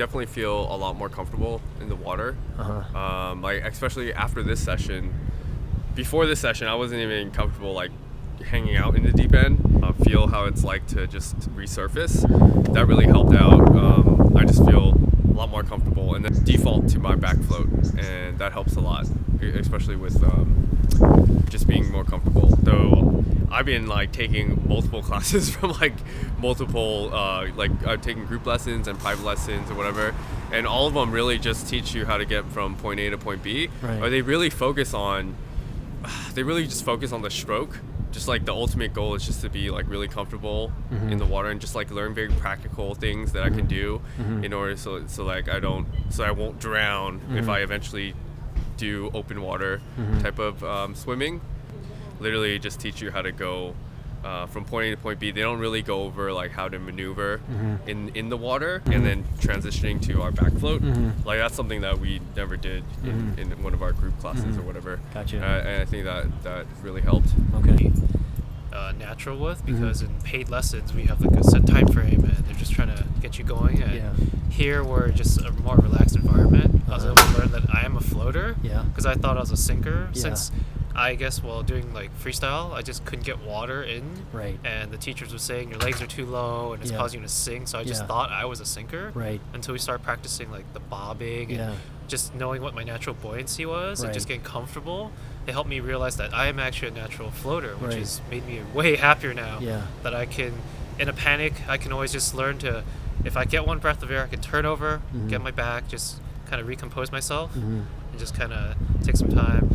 Definitely feel a lot more comfortable in the water. Like especially after this session. Before this session, I wasn't even comfortable like hanging out in the deep end. Feel how it's like to just resurface. That really helped out. I just feel a lot more comfortable, and then default to my back float, and that helps a lot, especially with just being more comfortable. So I've been like taking multiple classes from like multiple I'm taking group lessons and private lessons or whatever, and all of them really just teach you how to get from point A to point B. Right. Or they really just focus on the stroke. Just like the ultimate goal is just to be like really comfortable in the water and just like learn very practical things that I can do in order so I won't drown if I eventually do open water type of swimming. Literally just teach you how to go from point A to point B. They don't really go over like how to maneuver in the water and then transitioning to our back float. Like that's something that we never did in one of our group classes or whatever. Gotcha. And I think that really helped. Okay. Natural with, because in paid lessons we have like a set time frame and they're just trying to get you going, and here we're just a more relaxed environment. I was able to learn that I am a floater because I thought I was a sinker since I guess while doing like freestyle I just couldn't get water in, and the teachers were saying your legs are too low and it's causing you to sink, so I just thought I was a sinker until we started practicing like the bobbing and just knowing what my natural buoyancy was and just getting comfortable. It helped me realize that I am actually a natural floater, which has made me way happier now. That I can, in a panic, I can always just learn to, if I get one breath of air, I can turn over, get my back, just kind of recompose myself, and just kind of take some time,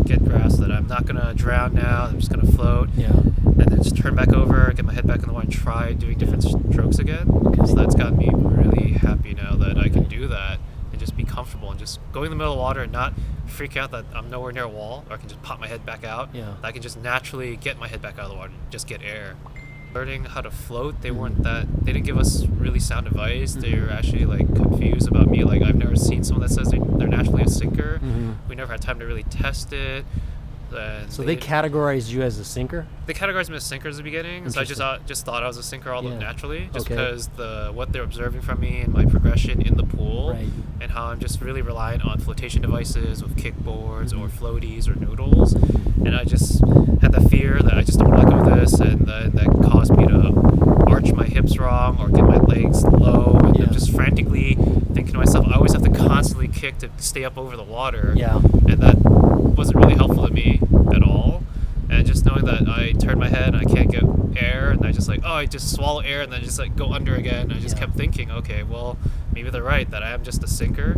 get grasp that I'm not going to drown now, I'm just going to float, and then just turn back over, get my head back in the water, and try doing different strokes again. So that's got me really happy now that I can do that and just be comfortable and just go in the middle of the water and not freak out that I'm nowhere near a wall, or I can just pop my head back out. I can just naturally get my head back out of the water and just get air. Learning how to float, they didn't give us really sound advice. They were actually like confused about me. Like I've never seen someone that says they're naturally a sinker. We never had time to really test it. So they categorized you as a sinker? They categorized me as sinker at the beginning, so I just thought I was a sinker all naturally, just because what they're observing from me and my progression in the pool, and how I'm just really reliant on flotation devices with kickboards or floaties or noodles, and I just had that fear that I just don't want to let go of this, and then that caused me to arch my hips wrong or get my legs low, and then just frantically thinking to myself, I always have to constantly kick to stay up over the water, and that wasn't really helpful to me at all. And just knowing that I turn my head and I can't get air, and I just I just swallow air and then just like go under again. I just kept thinking, okay, well, maybe they're right that I am just a sinker.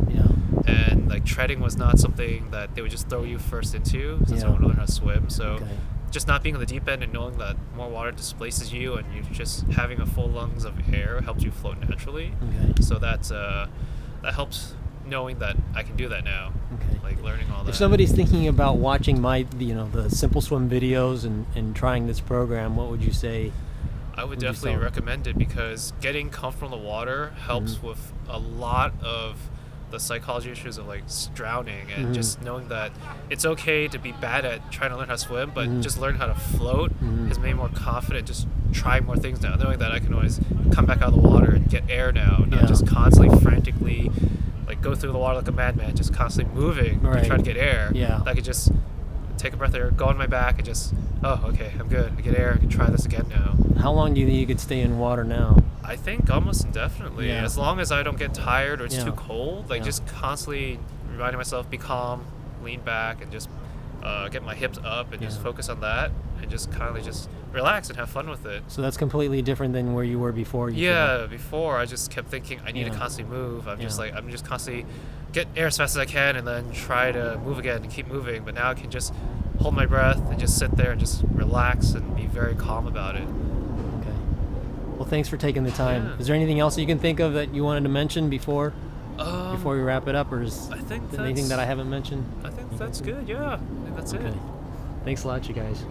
And like treading was not something that they would just throw you first into since I want to learn how to swim. So just not being on the deep end and knowing that more water displaces you and you just having a full lungs of air helps you float naturally. So that helps, knowing that I can do that now. Like learning all that. If somebody's thinking about watching the Simple Swim videos and trying this program, what would you say? I would definitely recommend it, because getting comfortable in the water helps with a lot of the psychology issues of like drowning, and just knowing that it's okay to be bad at trying to learn how to swim, but just learn how to float has made me more confident, just try more things now, knowing that I can always come back out of the water and get air now, not just constantly frantically like go through the water like a madman, just constantly moving to try to get air. I could just take a breath of air, go on my back, and just, okay, I'm good, I get air, I can try this again now. How long do you think you could stay in water now? I think almost indefinitely, as long as I don't get tired or it's too cold. Like just constantly reminding myself, be calm, lean back, and just get my hips up and just focus on that, and just kind of just relax and have fun with it. So that's completely different than where you were before. Before I just kept thinking I need to constantly move. I'm just constantly get air as fast as I can and then try to move again and keep moving. But now I can just hold my breath and just sit there and just relax and be very calm about it. Well, thanks for taking the time. Is there anything else you can think of that you wanted to mention before we wrap it up, or is there anything that I haven't mentioned? I think that's good. I think that's it. Thanks a lot, you guys.